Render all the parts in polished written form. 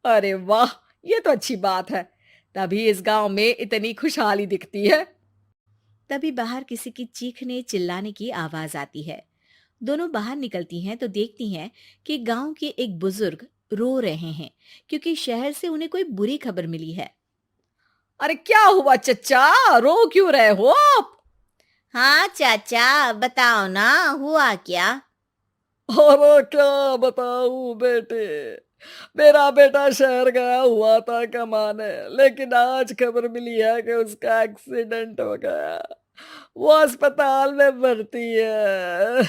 अरे वाह! ये तो अच्छी बात है। तभी इस गांव में इतनी खुशहाली दिखती है। तभी बाहर किसी की चीखने चिल्लाने की आवाज आती है। दोनों बाहर निकलती हैं तो देखती हैं कि गांव के एक बुजुर्ग रो रहे हैं, क्योंकि शहर से उन्हें कोई बुरी खबर मिली है। अरे क्या हुआ चच्चा? रो क्यों रहे हो आप? हाँ चाचा, बताओ ना, हुआ क्या? अरे क्या बताऊं बेटे। मेरा बेटा शहर गया हुआ था कमाने, लेकिन आज खबर मिली है कि उसका एक्सीडेंट हो गया। वो अस्पताल में भर्ती है।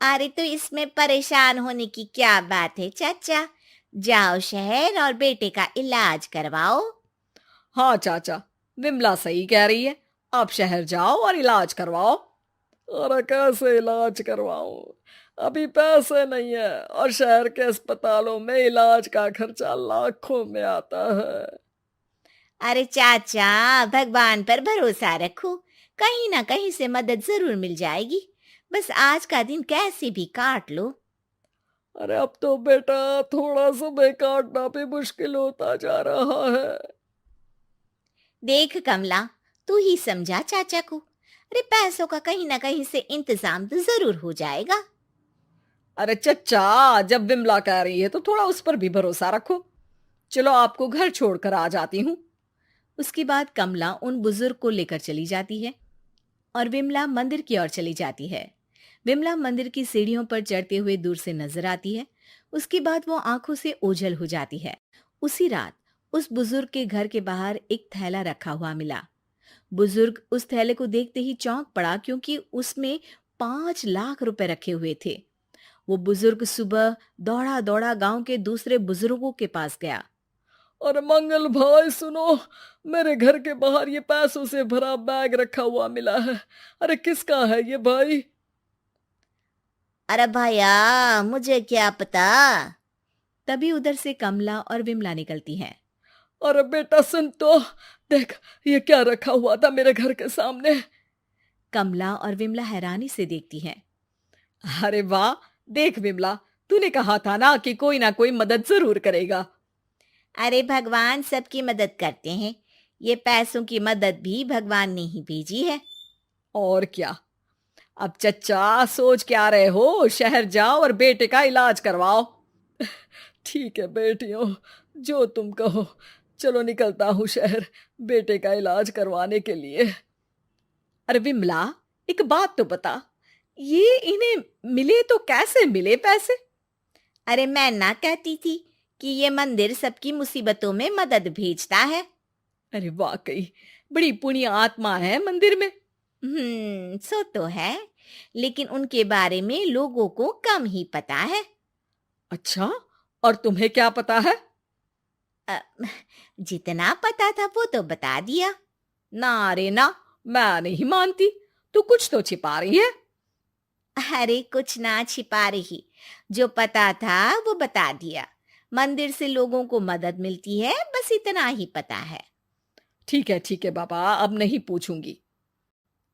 अरे तो इसमें परेशान होने की क्या बात है चाचा? जाओ शहर और बेटे का इलाज करवाओ। हाँ चाचा, विमला सही कह रही है। आप शहर जाओ और इलाज करवाओ। अरे कैसे इलाज करवाऊं? अभी पैसे नहीं है और शहर के अस्पतालों में इलाज का खर्चा लाखों में आता है। अरे चाचा, भगवान पर भरोसा रखो, कहीं ना कहीं से मदद जरूर मिल जाएगी। बस आज का दिन कैसे भी काट लो। अरे अब तो बेटा थोड़ा समय काटना भी मुश्किल होता जा रहा है। देख कमला, तू ही समझा चाचा को। अरे पैसों का कहीं ना कहीं से इंतजाम तो जरूर हो जाएगा। अरे चच्चा, जब विमला कह रही है तो थोड़ा उस पर भी भरोसा रखो। चलो आपको घर छोड़कर आ जाती हूँ। उसके बाद कमला उन बुजुर्ग को लेकर चली जाती है और विमला मंदिर की ओर चली जाती है। विमला मंदिर की सीढ़ियों पर चढ़ते हुए दूर से नजर आती है। उसके बाद वो आंखों से ओझल हो जाती है। उसी रात उस बुजुर्ग के घर के बाहर एक थैला रखा हुआ मिला। बुजुर्ग उस थैले को देखते ही चौंक पड़ा, क्योंकि उसमें 5 लाख रुपए रखे हुए थे। वो बुजुर्ग सुबह दौड़ा दौड़ा गांव के दूसरे बुजुर्गों के पास गया। अरे मंगल भाई सुनो, मेरे घर के बाहर ये पैसों से भरा बैग रखा हुआ मिला है। अरे किसका है ये भाई? अरे भैया, मुझे क्या पता। तभी उधर से कमला और विमला निकलती हैं। अरे बेटा सुन तो, देख ये क्या रखा हुआ था मेरे घर के सामने। कमला और विमला हैरानी से देखती हैं। अरे वाह! देख विमला, तूने कहा था ना कोई मदद जरूर करेगा। अरे भगवान सबकी मदद करते हैं। ये पैसों की मदद भी भगवान ने ही भेजी है। और क्या। अब चच्चा सोच क्या रहे हो? शहर जाओ और बेटे का इलाज करवाओ। ठीक है बेटियों, जो तुम कहो। चलो निकलता हूँ शहर बेटे का इलाज करवाने के लिए। अरे विमला, एक बात तो बता, ये इन्हें मिले तो कैसे मिले पैसे? अरे मैं ना कहती थी कि ये मंदिर सबकी मुसीबतों में मदद भेजता है। अरे वाकई बड़ी पुण्य आत्मा है मंदिर में। सो तो है, लेकिन उनके बारे में लोगों को कम ही पता है। अच्छा, और तुम्हें क्या पता है? अ, जितना पता था वो तो बता दिया। ना रे ना, मैं नहीं मानती। तू कुछ तो छिपा रही है। अरे कुछ ना छिपा रही, जो पता था वो बता दिया। मंदिर से लोगों को मदद मिलती है, बस इतना ही पता है। ठीक है बाबा, अब नहीं पूछूंगी।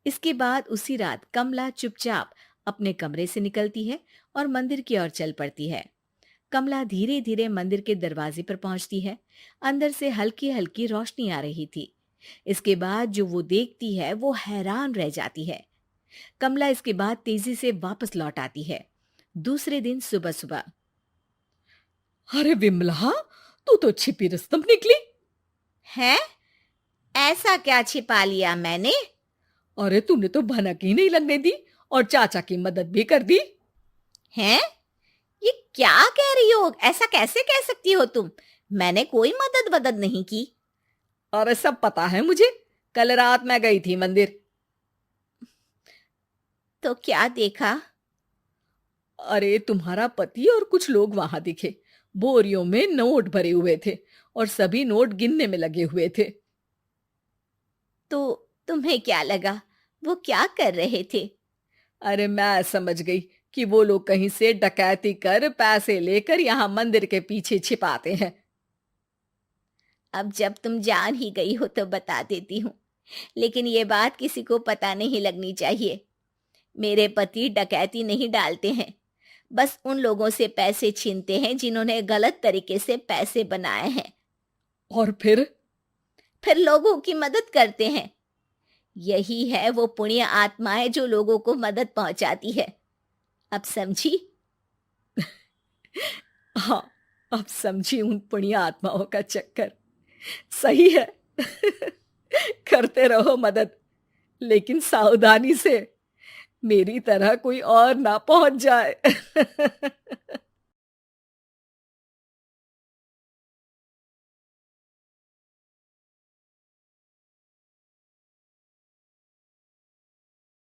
इसके बाद उसी रात कमला चुपचाप अपने कमरे से निकलती है और मंदिर की ओर चल पड़ती है। कमला धीरे धीरे मंदिर के दरवाजे पर पहुंचती है। अंदर से हल्की हल्की रोशनी आ रही थी। इसके बाद जो वो देखती है वो हैरान रह जाती है। कमला इसके बाद तेजी से वापस लौट आती है। दूसरे दिन सुबह सुबह। अरे विमला, तू तो छिपी रुस्तम निकली। है? ऐसा क्या छिपा लिया मैंने? अरे तूने तो भनक ही नहीं लगने दी और चाचा की मदद भी कर दी। हैं? ये क्या कह रही हो? ऐसा कैसे कह सकती हो तुम? मैंने कोई मदद वदद नहीं की। अरे सब पता है मुझे। कल रात मैं गई थी मंदिर। तो क्या देखा? अरे तुम्हारा पति और कुछ लोग वहां दिखे। बोरियों में नोट भरे हुए थे और सभी नोट गिनने में लगे हुए थे। तो तुम्हें क्या लगा? वो क्या कर रहे थे? अरे मैं समझ गई कि वो लोग कहीं से डकैती कर पैसे लेकर यहाँ मंदिर के पीछे छिपाते हैं। अब जब तुम जान ही गई हो तो बता देती हूँ, लेकिन ये बात किसी को पता नहीं लगनी चाहिए। मेरे पति डकैती नहीं डालते हैं, बस उन लोगों से पैसे छीनते हैं जिन्होंने गलत तरीके से पैसे बनाए हैं। और फिर लोगों की मदद करते हैं। यही है वो पुण्य आत्माएं जो लोगों को मदद पहुंचाती है। अब समझी? हाँ, अब समझी उन पुण्य आत्माओं का चक्कर। सही है। करते रहो मदद, लेकिन सावधानी से, मेरी तरह कोई और ना पहुंच जाए।